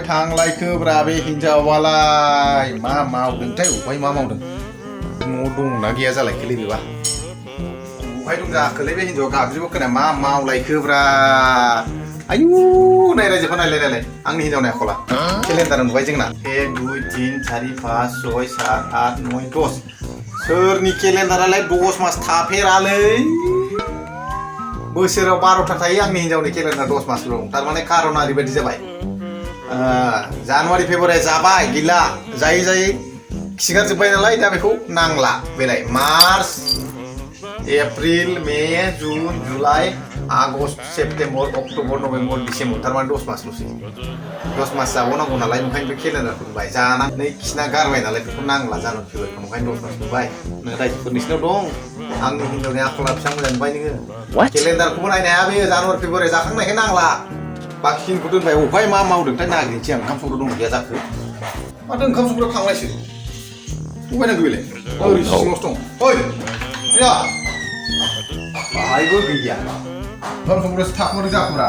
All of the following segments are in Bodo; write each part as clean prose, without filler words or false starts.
थांलायखोब्रा बे हिनजावालाय मा मावदोंथाय अबहाय मा मावदों न' दंना गैया जालायखोलै बेबा अबहाय दं जाखोलै बे हिनजावा गाबज्रिबो खोनाया मा मावलायखोब्रा आयु नाय रायजोफोर नायलाय आंनि हिनजावनि आखला केलेन्डार नुबाय जोंना 1 2 3 4 5 6 7 8 9 10 सोरनि केलेन्डारालाय 10 मास थाफेरालै बोसोराव 12था थायो आंनि हिनजावनि केलेन्डार 10 मासल' थारमाने कारना ओरैबायदि जाबाय जानुवारि फेब्रुवारि जाबाय गैला जायै खिगारजोब्बाय नालाय दा बेखौ नांला बेलाय March April May June July August September October November December थारमाने 10 मासल'सै 10 मास जाबावनांगौ नालाय ओंखायनो बे केलेन्डारखौ नुबाय जानानै खिना गारबाय नालाय बेखौ नांला जानुवारि फेब्रुवारिखौ ओंखायनो 10 मास नुबाय नों रायजोफोर नोंसिनाव दं आंनि हिनजावनि आखला बेसेबां मोजां नुबाय नोङो केलेन्डारखौबो नायनो हाया बेयो जानुवारि फेब्रुवारि जाखांनायखाय नांला बाखिखिनिखौ दोनबाय अबहाय मा मावदोंथाय नागिरनोसै आं ओंखाम संग्रा दं गैया जाखो माथो ओंखाम संग्रायाव थांलायसो अबहाय नांगौ बेलाय ओरै सिङावसो दं ओइ गैया बाहायबो गैया ओंखाम संग्रायावसो थाखुमादों जाखोब्रा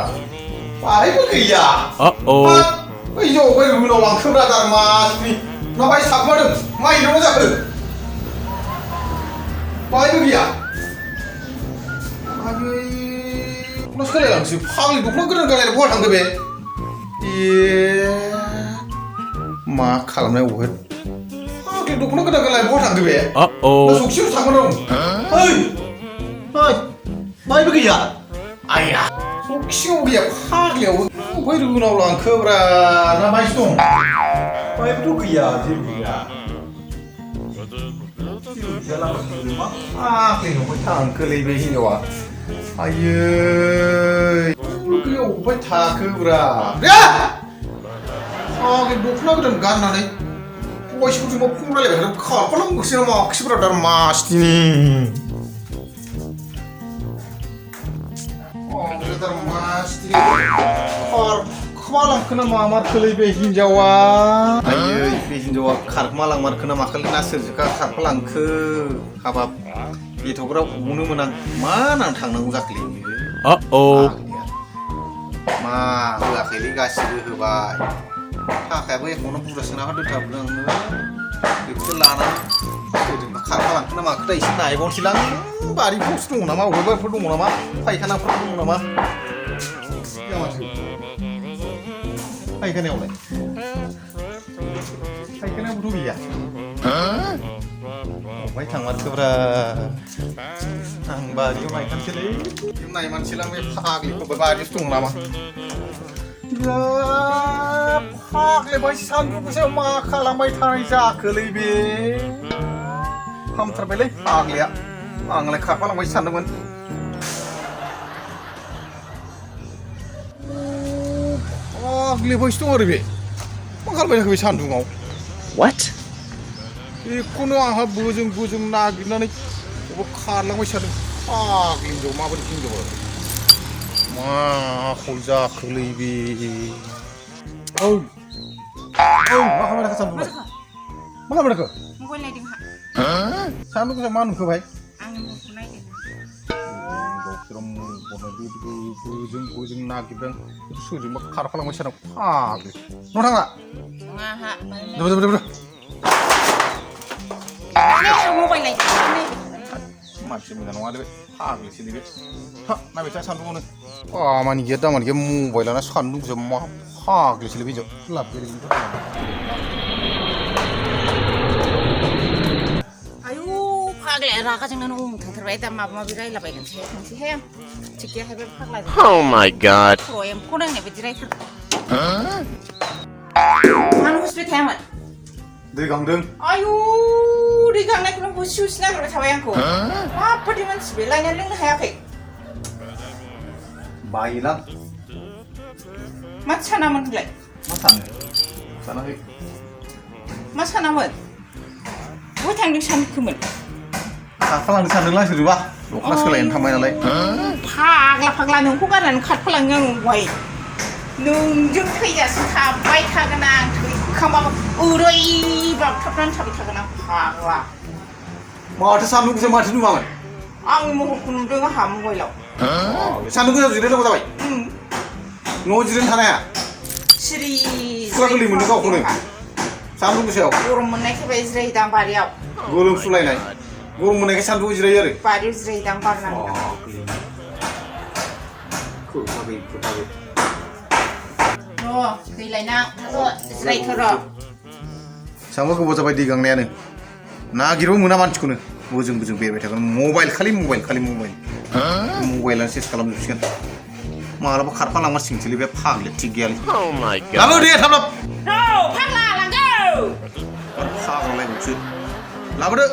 बाहायबो गैया बै जौ बै रुनाव लांखोब्रा दारमासनि माबाय थाखुमादों मा इनाव जाखो बाहायबो गैया आयै दख'ना सोलायलांसै फाग्लि दख'ना गोदान गानलायना बहा थांखो बे मा खालामनाय अबहाय फाग्लि दख'ना गोदान गानलायना बहा थांखो बे सौखियावसो थांगोन ओइ बाहायबो गैया आया सौखियाव गैया फाग्लियाव अबहाय रुनाव लांखोब्रा ना बाहायसो दं बाहायबोथ' गैया जेबो गैया फाग्लि अबहाय थांखोलै बे हिनजावा आयै अबहाय थाखोब्रा फाग्लि दख'ना गोदान गाननानै बयसोरजोंबो फन रायलायबाय खारफालांगोसो ना माखिब्रा दारमासनि खारखोमालांखो ना मामारखोलै बे हिनजावा आयै बे हिनजावा खारखोमालांमारखो ना माखोलै ना सोरजोंखा खारखोलांखो हाबाब एथ'ग्रा अनो मोन आं मा नां थांनांगौ जाखोलै मा होआखैलै गासिबो होबाय थाखायाबो एकाउन्टाव बुरजा सोना दोनथाबदों आङो बेखौसो लानानै सोरजोंबा खारखोलांखो ना माखो दा एसे नायबावनोसैलां बारिफ्रावसो दङ नामा अबेबाफोर दङ नामा फायखानाफोर दङ नामा फायखानायावलाय फायखानायावबोथ' गैया अबहाय थांमारखोब्रा आं बारियाव नायखानोसैलै नायमानसैलां बे फाग्लिखौबो बारियावसो दङ नामा फाग्लि बाय सानदुं गोसायाव मा खालामबाय थानाय जाखोलै बे हामथारबायलै फाग्लिया आंलाय खारफालांबायसो सानदोंमोन फाग्लि बायसो दं आरो बे मा खालामबाय थाखो बे सानदुङाव बेखौनो आंहा बोजों नागिरनानै बबेबा खारलांबाय थादों फाग्लि हिनजाव माबायदि हिनजाव मा आखल जाखोलै बे मा खालामबाय थाखो सानदुङाव मा खालामबाय थाखो मबाइल नायदों सानदुं गोसा मा नुखो भाइ आं मबाइलखौ नायदों बोजों नागिरदों सोरजोंबा खारफालांबाय सादों फाग्लि न' थाङा मबाइल नायदों मानसि मोजां नङा बे फाग्लिसो नैबे नायबाय था सानदुङावनो खामानि गैया दामानि गैया मबाइलानो सानदुं गोसा मा फाग्लिसोलै बे हिनजाव लाब फाग्लाया रागा जोंनानै थांथारबाय दा माबा माबि रायलाबायगोनसै थांसैहाय आं थिग गैयाहाय बे फाग्ला Oh my god खर' एम्फौ नांनाय बायदि रायथारदों मानो हस्पिटाल थायामोन दै गांदों आयु दै गांनायखौनो होसि नागिरबाय थाबाय आंखौ माबायदि मानसि बे लायनानै लोंनो हायाखै बायोलां मा सानामोन होनलाय मा सानाखै मा सानामोन बहा थांदों सानखोमोन खारफालांनो सानदोंलां सोरजोंबा दख'ना सोलायनो थांबाय नालाय फाग्ला नोंखौ गारनानै खारफालाङो आं बहाय नोंजों थैजासिम थाबाय थागोन आं थैखांबाबो ओरैबाबथाबनानै थाबाय थागोन आं फाग्ला माथो सानदुं गोसा माथो नुवामोन आंनि महरखौ नुदों आंहा मबाइलाव सानदुं गोसा जिरायनांगौ जाबाय न'आव जिरायनो थानाया सिरि खुरा गोरलै मोनो गावखौनो सान्दुं गोसायाव गरम मोननायखाय बाय जिरायदां बारियाव गोलोमफ्रुलायनाय गरम मोननायखाय सान्दुं जिरायो आरो बारियाव जिरायदां बारनांदां दैलायना जिरायथ'र' सामबा गोबाव जाबाय दै गांनायानो नागिरबो मोना मानसिखौनो बोजों बोजों बेरबाय थागोन मबाइल खालि मबाइलानो सेस खालामजोबसिगोन मालाबा खारफालांमारसिगोनसोलै बे फाग्लिया थिग गैयालै लाबो दे थाब फाग्ला लांगौ फाग्लालायबावसो लाबोदो